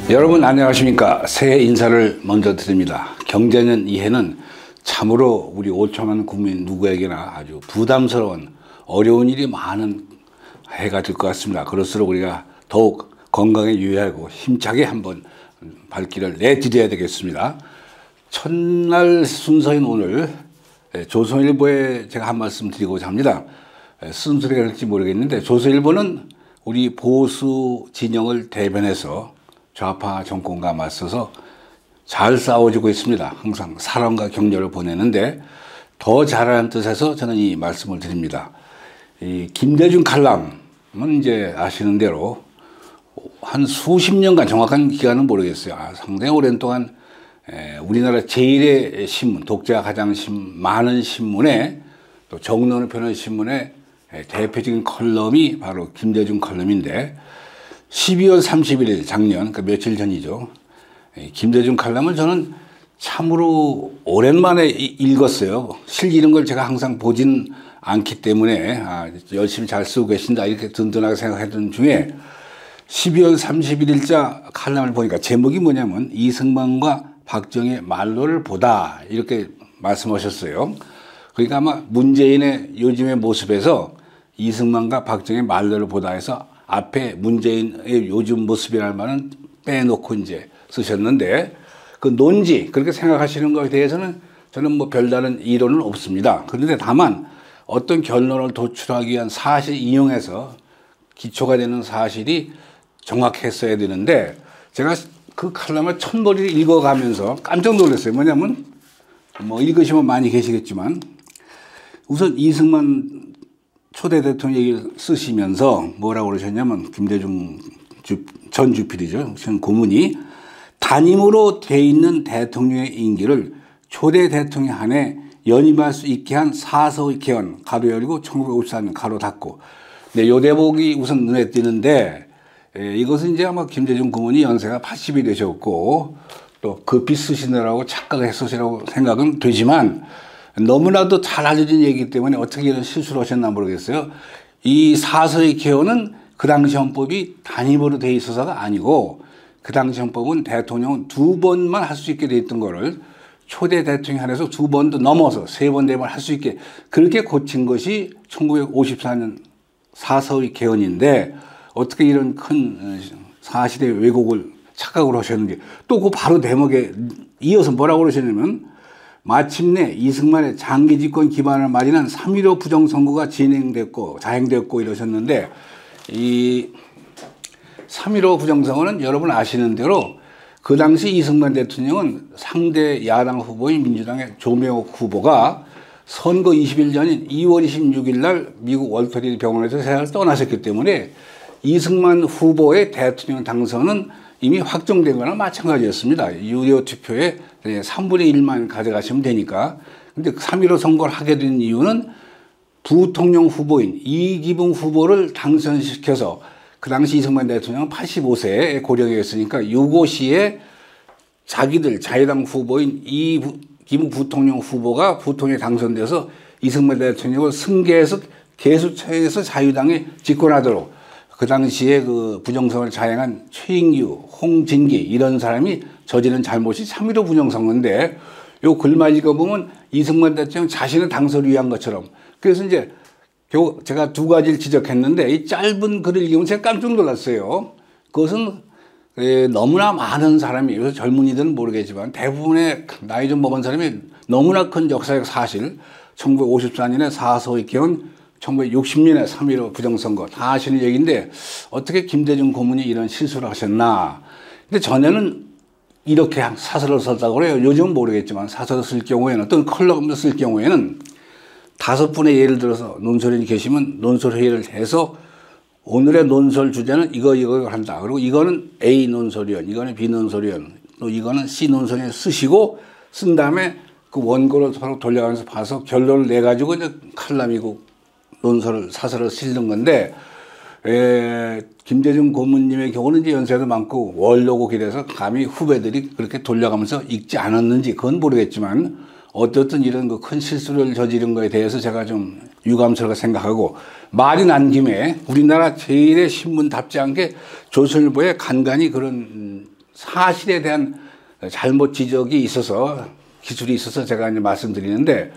여러분 안녕하십니까. 새해 인사를 먼저 드립니다. 경제년 이해는 참으로 우리 5천만 국민 누구에게나 아주 부담스러운 어려운 일이 많은 해가 될 것 같습니다. 그럴수록 우리가 더욱 건강에 유의하고 힘차게 한번 발길을 내디뎌야 되겠습니다. 첫날 순서인 오늘 조선일보에 제가 한 말씀 드리고자 합니다. 쓴소리가 될지 모르겠는데 조선일보는 우리 보수 진영을 대변해서 좌파 정권과 맞서서 잘 싸워주고 있습니다. 항상 사랑과 격려를 보내는데 더 잘하는 뜻에서 저는 이 말씀을 드립니다. 이 김대중 칼럼은 이제 아시는 대로 한 수십 년간, 정확한 기간은 모르겠어요. 상당히 오랜 동안 우리나라 제1의 신문, 독자가 가장 많은 신문에 또 정론을 펴는 신문의 대표적인 컬럼이 바로 김대중 컬럼인데 12월 31일 작년, 그러니까 며칠 전이죠. 김대중 칼럼을 저는 참으로 오랜만에 읽었어요. 실 이런 걸 제가 항상 보진 않기 때문에 열심히 잘 쓰고 계신다 이렇게 든든하게 생각했던 중에 12월 31일자 칼럼을 보니까 제목이 뭐냐면 이승만과 박정희의 말로를 보다 이렇게 말씀하셨어요. 그러니까 아마 문재인의 요즘의 모습에서 이승만과 박정희의 말로를 보다 해서 앞에 문재인의 요즘 모습이라는 말은 빼놓고 이제 쓰셨는데 그 논지 그렇게 생각하시는 것에 대해서는 저는 뭐 별다른 이론은 없습니다. 그런데 다만 어떤 결론을 도출하기 위한 사실 인용해서 기초가 되는 사실이 정확했어야 되는데 제가 그 칼럼을 천벌이를 읽어가면서 깜짝 놀랐어요. 뭐냐면 뭐 읽으시면 많이 계시겠지만 우선 이승만 초대 대통령 얘기를 쓰시면서 뭐라고 그러셨냐면 김대중 전 주필이죠. 전 고문이 단임으로 돼 있는 대통령의 임기를 초대 대통령 안에 연임할 수 있게 한 사서의 개헌 가로 열고 1954년 가로 닫고 요 대목이 우선 눈에 띄는데 이것은 이제 아마 김대중 고문이 연세가 80이 되셨고 또 급히 쓰시느라고 착각을 했으시라고 생각은 되지만 너무나도 잘 알려진 얘기이기 때문에 어떻게 이런 실수를 하셨나 모르겠어요. 이 사서의 개헌은 그 당시 헌법이 단임으로 돼 있어서가 아니고 그 당시 헌법은 대통령은 두 번만 할 수 있게 돼 있던 거를 초대 대통령 안에서 두 번도 넘어서 세 번, 네 번 할 수 있게 그렇게 고친 것이 1954년 사서의 개헌인데 어떻게 이런 큰 사실의 왜곡을 착각을 하셨는지 또 그 바로 대목에 이어서 뭐라고 그러셨냐면 마침내 이승만의 장기 집권 기반을 마련한 3.15 부정선거가 자행됐고 이러셨는데 이 3.15 부정선거는 여러분 아시는 대로 그 당시 이승만 대통령은 상대 야당 후보인 민주당의 조명옥 후보가 선거 20일 전인 2월 26일 날 미국 월터리 병원에서 세상을 떠나셨기 때문에 이승만 후보의 대통령 당선은 이미 확정된 거나 마찬가지였습니다. 유료 투표에 3분의 1만 가져가시면 되니까. 근데 3.15 선거를 하게 된 이유는 부통령 후보인 이기붕 후보를 당선시켜서 그 당시 이승만 대통령은 85세에 고령이었으니까 요것이에 자기들 자유당 후보인 이기붕 부통령 후보가 부통령에 당선돼서 이승만 대통령을 승계해서 개수처에서 자유당에 집권하도록 그 당시에 그 부정선거를 자행한 최인규, 홍진기 이런 사람이 저지른 잘못이 3.15 부정선거인데 요 글만 읽어보면 이승만 대통령 자신의 당선을 위한 것처럼 그래서 이제 제가 두 가지를 지적했는데 이 짧은 글을 읽으면 제가 깜짝 놀랐어요. 그것은 너무나 많은 사람이 요새 젊은이들은 모르겠지만 대부분의 나이 좀 먹은 사람이 너무나 큰 역사적 사실 1954년에 사서의 개헌 1960년에 3.15 부정선거 다 아시는 얘기인데 어떻게 김대중 고문이 이런 실수를 하셨나. 근데 전에는 이렇게 사설을 썼다고 그래요. 요즘은 모르겠지만 사설을 쓸 경우에는 어떤 컬럼을 쓸 경우에는 5분의 예를 들어서 논설위원이 계시면 논설회의를 해서 오늘의 논설 주제는 이거 한다. 그리고 이거는 A 논설위원, 이거는 B 논설위원, 또 이거는 C 논설위원 쓰시고 쓴 다음에 그 원고를 서로 돌려가면서 봐서 결론을 내가지고 이제 칼럼이고 사설을 실는 건데, 김대중 고문님의 경우는 이제 연세도 많고 원로고 이래서 감히 후배들이 그렇게 돌려가면서 읽지 않았는지 그건 모르겠지만 어떻든 이런 그 큰 실수를 저지른 거에 대해서 제가 좀 유감스럽게 생각하고, 말이 난 김에 우리나라 제일의 신문답지 않게 조선일보에 간간히 그런 사실에 대한 잘못 지적이 있어서, 기술이 있어서 제가 이제 말씀드리는데,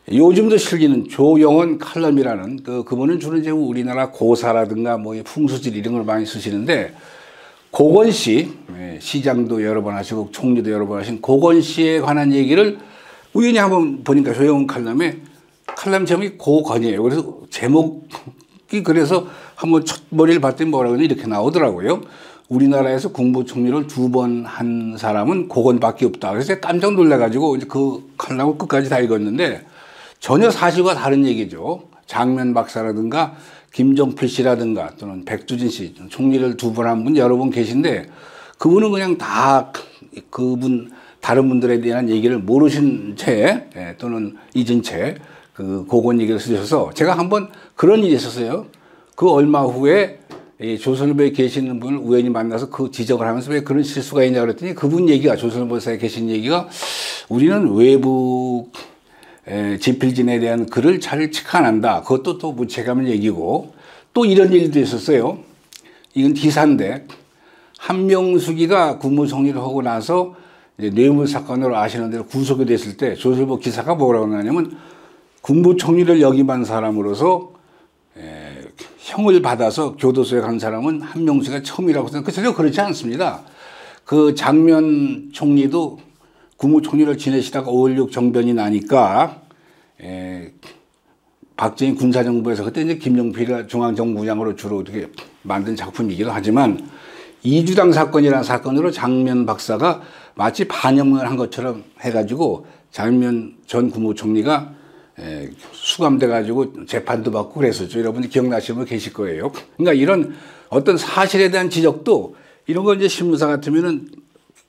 요즘도 실리는 조영원 칼럼이라는 그분은 주로 이제 우리나라 고사라든가 뭐 풍수질 이런 걸 많이 쓰시는데, 고건 씨, 시장도 여러 번 하시고 총리도 여러 번 하신 고건 씨에 관한 얘기를 우연히 한번 보니까 조영원 칼럼에 칼럼 제목이 고건이에요. 그래서 제목이 그래서 한번 첫 머리를 봤더니 뭐라고 하냐 이렇게 나오더라고요. 우리나라에서 국무총리를 2번 한 사람은 고건밖에 없다. 그래서 제가 깜짝 놀라가지고 그 칼럼을 끝까지 다 읽었는데 전혀 사실과 다른 얘기죠. 장면 박사라든가 김종필 씨라든가 또는 백두진 씨, 총리를 2번 한 분 여러 분 계신데 그분은 그냥 다 그분 다른 분들에 대한 얘기를 모르신 채 또는 잊은 채 그 고건 얘기를 쓰셔서 제가 한번 그런 일이 있었어요. 그 얼마 후에 조선일보에 계시는 분을 우연히 만나서 그 지적을 하면서 왜 그런 실수가 있냐 그랬더니 그분 얘기가 조선일보사에 계신 얘기가 우리는 외부 지필진에 대한 글을 잘 직관한다. 그것도 또 무책임한 얘기고 또 이런 일도 있었어요. 이건 기사인데 한명숙이가 국무총리를 하고 나서 이제 뇌물 사건으로 아시는 대로 구속이 됐을 때 조선일보 기사가 뭐라고 하냐면 국무총리를 역임한 사람으로서 형을 받아서 교도소에 간 사람은 한명숙이가 처음이라고 생각해요. 전혀 그렇지 않습니다. 그 장면 총리도 국무총리를 지내시다가 5.16 정변이 나니까 박정희 군사정부에서 그때 이제 김종필이 중앙정부장으로 주로 어떻게 만든 작품이기도 하지만 이주당 사건이라는 사건으로 장면 박사가 마치 반영을 한 것처럼 해가지고 장면 전 국무총리가 수감돼 가지고 재판도 받고 그랬었죠. 여러분들 기억나시는 분 계실 거예요. 그러니까 이런 어떤 사실에 대한 지적도 이런 거 이제 신문사 같으면은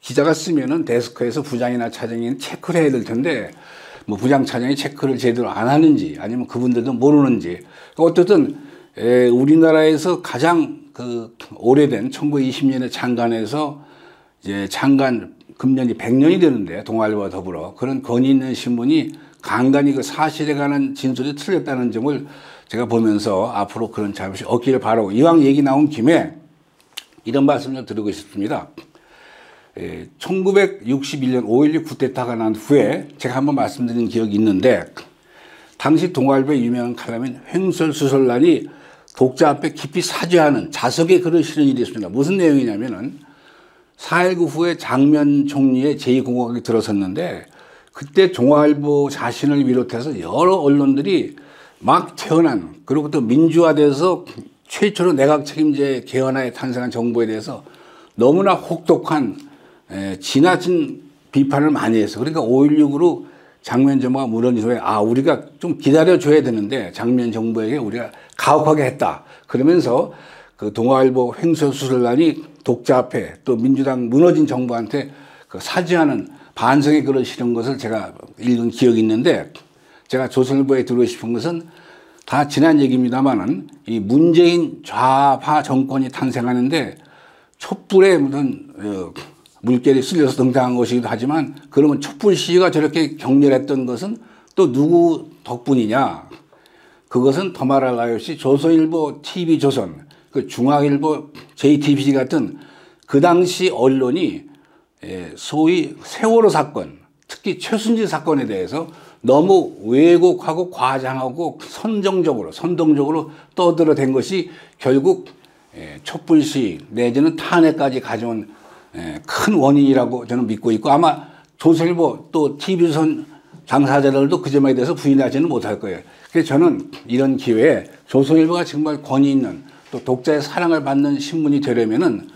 기자가 쓰면은 데스크에서 부장이나 차장이 체크를 해야 될 텐데 뭐 부장 차장이 체크를 제대로 안 하는지 아니면 그분들도 모르는지 어쨌든 우리나라에서 가장 그 오래된 1920년에 창간해서 이제 창간 금년이 100년이 되는데 동아일보와 더불어 그런 권위 있는 신문이 간간히 그 사실에 관한 진술이 틀렸다는 점을 제가 보면서 앞으로 그런 잘못이 없기를 바라고 이왕 얘기 나온 김에 이런 말씀을 드리고 싶습니다. 1961년 5.16 쿠데타가 난 후에 제가 한번 말씀드린 기억이 있는데 당시 동아일보의 유명한 칼럼인 횡설수설란이 독자 앞에 깊이 사죄하는 자석에 글을 실은 일이 있습니다. 무슨 내용이냐면은 4.19 후에 장면 총리의 제2공화국이 들어섰는데 그때 동아일보 자신을 비롯해서 여러 언론들이 막 태어난 그리고 또 민주화돼서 최초로 내각 책임제 개헌하에 탄생한 정부에 대해서 너무나 혹독한 지나친 비판을 많이 했어. 그러니까 5.16으로 장면 정부가 무너진 후에 우리가 좀 기다려줘야 되는데 장면 정부에게 우리가 가혹하게 했다. 그러면서 그 동아일보 횡설수설란이 독자 앞에 또 민주당 무너진 정부한테 그 사죄하는 반성의 글을 실은 것을 제가 읽은 기억이 있는데 제가 조선일보에 들고 싶은 것은 다 지난 얘기입니다만은 이 문재인 좌파 정권이 탄생하는데 촛불에 무슨 물결이 쓸려서 등장한 것이기도 하지만 그러면 촛불 시위가 저렇게 격렬했던 것은 또 누구 덕분이냐? 그것은 더 말할 나위 없이 조선일보, TV조선, 그 중앙일보, JTBC 같은 그 당시 언론이 소위 세월호 사건, 특히 최순실 사건에 대해서 너무 왜곡하고 과장하고 선동적으로 떠들어댄 것이 결국 촛불 시위 내지는 탄핵까지 가져온 큰 원인이라고 저는 믿고 있고 아마 조선일보 또 TV조선 당사자들도 그 점에 대해서 부인하지는 못할 거예요. 그래서 저는 이런 기회에 조선일보가 정말 권위 있는 또 독자의 사랑을 받는 신문이 되려면은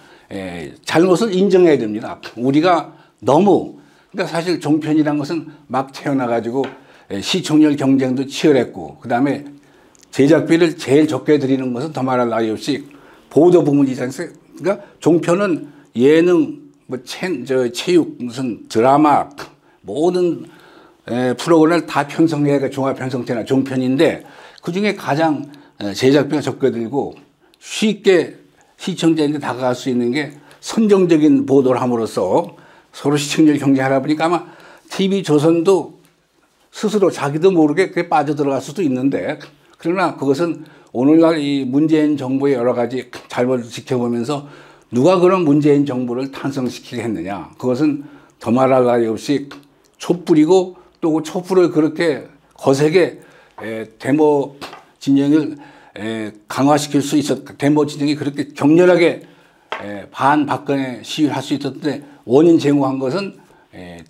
잘못을 인정해야 됩니다. 우리가 너무 그러니까 사실 종편이란 것은 막 태어나가지고 시청률 경쟁도 치열했고 그 다음에 제작비를 제일 적게 드리는 것은 더 말할 나위 없이 보도 부문이지 않습니까? 그러니까 종편은 예능, 체육, 무슨 드라마 모든 프로그램을 다 편성해가 종합 편성체나 종편인데 그 중에 가장 제작비가 적게 들고 쉽게 시청자한테 다가갈 수 있는 게 선정적인 보도를 함으로써 서로 시청률 경쟁하다 보니까 아마 TV조선도 스스로 자기도 모르게 그게 빠져들어갈 수도 있는데, 그러나 그것은 오늘날 이 문재인 정부의 여러 가지 잘못을 지켜보면서 누가 그런 문재인 정부를 탄생시키게 했느냐. 그것은 더 말할 나위 없이 촛불이고, 또 그 촛불을 그렇게 거세게 데모 진영을 강화시킬 수 데모 진영이 그렇게 격렬하게 반박근혜 시위를 할 수 있었는데, 원인 제공한 것은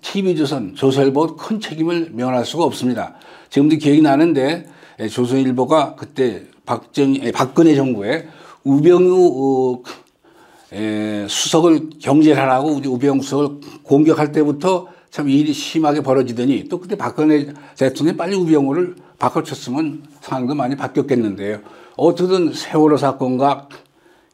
TV조선, 조선일보 큰 책임을 면할 수가 없습니다. 지금도 기억이 나는데, 조선일보가 그때 박근혜 정부에 우병우 수석을 경질하라고 우병우 수석을 공격할 때부터 참 일이 심하게 벌어지더니, 또 그때 박근혜 대통령이 빨리 우병우를 바꿔쳤으면 상황도 많이 바뀌었겠는데요. 어떻든 세월호 사건과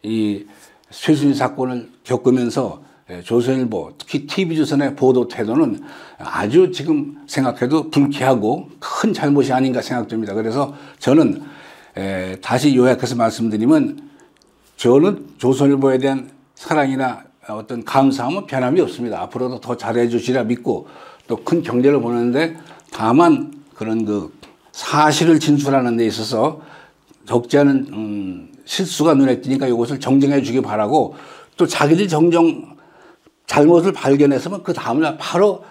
이 최순실 사건을 겪으면서 조선일보, 특히 TV조선의 보도 태도는 아주 지금 생각해도 불쾌하고 큰 잘못이 아닌가 생각됩니다. 그래서 저는 다시 요약해서 말씀드리면, 저는 조선일보에 대한 사랑이나 어떤 감사함은 변함이 없습니다. 앞으로도 더 잘해 주시라 믿고 또 큰 경제를 보는데, 다만 그런 그 사실을 진술하는 데 있어서 적지 않은 실수가 눈에 띄니까 이것을 정정해 주기 바라고, 또 자기들 잘못을 발견했으면 그 다음날 바로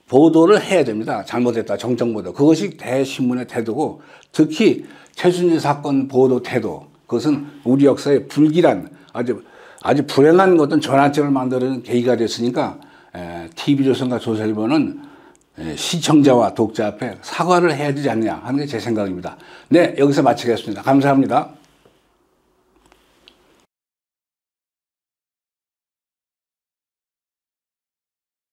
보도를 해야 됩니다. 잘못했다, 정정보도. 그것이 대신문의 태도고, 특히 최순실 사건 보도 태도, 그것은 우리 역사의 불길한 아주 불행한 어떤 전환점을 만드는 계기가 됐으니까 TV조선과 조선일보는 시청자와 독자 앞에 사과를 해야 되지 않냐 하는 게 제 생각입니다. 네, 여기서 마치겠습니다. 감사합니다.